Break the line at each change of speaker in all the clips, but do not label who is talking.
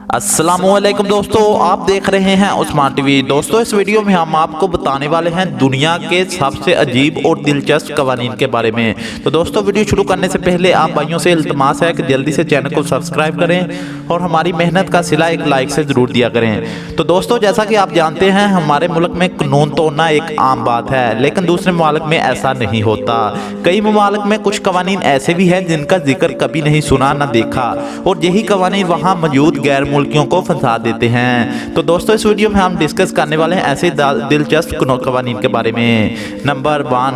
अस्सलामुअलैकुम दोस्तों, आप देख रहे हैं उस्मान टीवी। दोस्तों, इस वीडियो में हम आपको बताने वाले हैं दुनिया के सबसे अजीब और दिलचस्प कवानीन के बारे में। तो दोस्तों, वीडियो शुरू करने से पहले आप भाइयों से इल्तमास है कि जल्दी से चैनल को सब्सक्राइब करें और हमारी मेहनत का सिला एक लाइक से जरूर दिया करें। तो दोस्तों, जैसा कि आप जानते हैं, हमारे मुल्क में कानून तोड़ना एक आम बात है, लेकिन दूसरे ममालिक में ऐसा नहीं होता। कई ममालिक में कुछ कवानीन ऐसे भी हैं जिनका जिक्र कभी नहीं सुना न देखा, और यही कवानीन वहाँ मौजूद गैर मुल्कियों को फंसा देते हैं। तो दोस्तों, इस वीडियो में हम डिस्कस करने वाले हैं ऐसे दिलचस्प कवानीन के बारे में। नंबर 1,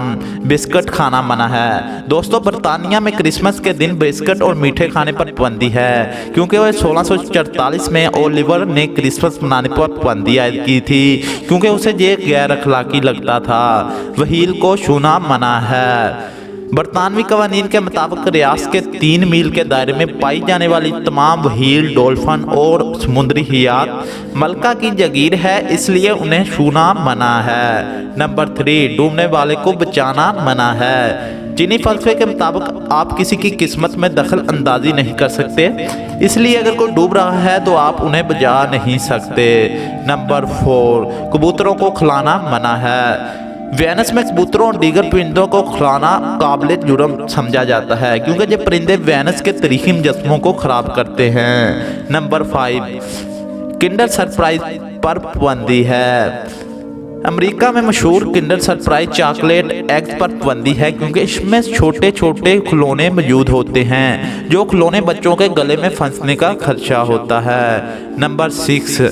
बिस्किट खाना मना है। दोस्तों, बरतानिया में क्रिसमस के दिन बिस्किट और मीठे खाने पर पाबंदी है, क्योंकि वह 1644 में ओलिवर ने क्रिसमस मनाने पर पाबंदी आयद की थी, क्योंकि उसे ये गैर अखलाकी लगता था। व्हील को छूना मना है। बरतानवी कवानीन के मुताबिक रियासत के 3 मील के दायरे में पाई जाने वाली तमाम व्हील, डॉल्फिन और समुद्री हयात मलका की जागीर है, इसलिए उन्हें छूना मना है। नंबर 3, डूबने वाले को बचाना मना है। चीनी फलसफे के मुताबिक आप किसी की किस्मत में दखल अंदाजी नहीं कर सकते, इसलिए अगर कोई डूब रहा है तो आप उन्हें बचा नहीं सकते। नंबर 4, कबूतरों को खिलाना मना है। वेनस में कबूतरों और दीगर परिंदों को खिलाना काबिल जुर्म समझा जाता है, क्योंकि ये परिंदे वेनस के तारीखी मुजस्समों को खराब करते हैं। नंबर 5, किंडर सरप्राइज पर पाबंदी है। अमेरिका में मशहूर किंडर सरप्राइज चॉकलेट एग्स पर पाबंदी है, क्योंकि इसमें छोटे छोटे खिलौने मौजूद होते हैं, जो खिलौने बच्चों के गले में फंसने का खदशा होता है। नंबर 6,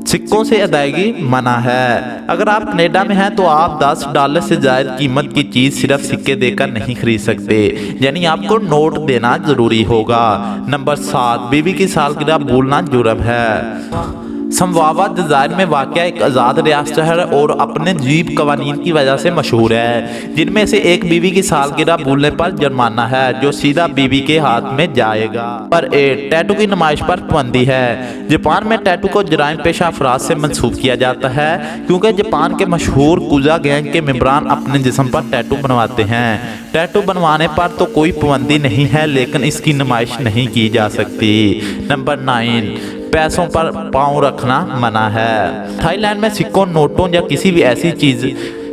सिक्कों से अदायगी मना है। अगर आप कनाडा में हैं तो आप $10 से ज़्यादा कीमत की चीज़ सिर्फ सिक्के देकर नहीं खरीद सकते, यानी आपको नोट देना जरूरी होगा। नंबर 7, बीवी की सालगिरह भूलना जुर्म है। समवावा जज़ायर में वाक़या एक आज़ाद रियासत है और अपने अजीब कवानीन की वजह से मशहूर है, जिनमें से एक बीवी की सालगिरह भूलने पर जुर्माना है, जो सीधा बीवी के हाथ में जाएगा। पर 8, टैटू की नुमाइश पर पाबंदी है। जापान में टैटू को जराइम पेशा अफराद से मंसूब किया जाता है, क्योंकि जापान के मशहूर कुजा गैंग के मेंबरान अपने जिस्म पर टैटू बनवाते हैं। टैटू बनवाने पर तो कोई पाबंदी नहीं है, लेकिन इसकी नुमाइश नहीं की जा सकती। नंबर 9, पैसों पर पाँव रखना मना है। थाईलैंड में सिक्कों, नोटों या किसी भी ऐसी चीज़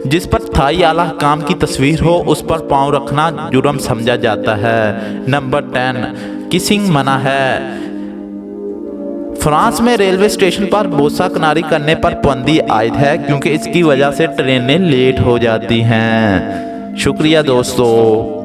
जिस पर थाई आला काम की तस्वीर हो, उस पर पाँव रखना जुर्म समझा जाता है। नंबर 10, किसिंग मना है। फ्रांस में रेलवे स्टेशन पर बोसा किनारी करने पर पाबंदी आयद है, क्योंकि इसकी वजह से ट्रेनें लेट हो जाती हैं। शुक्रिया दोस्तों।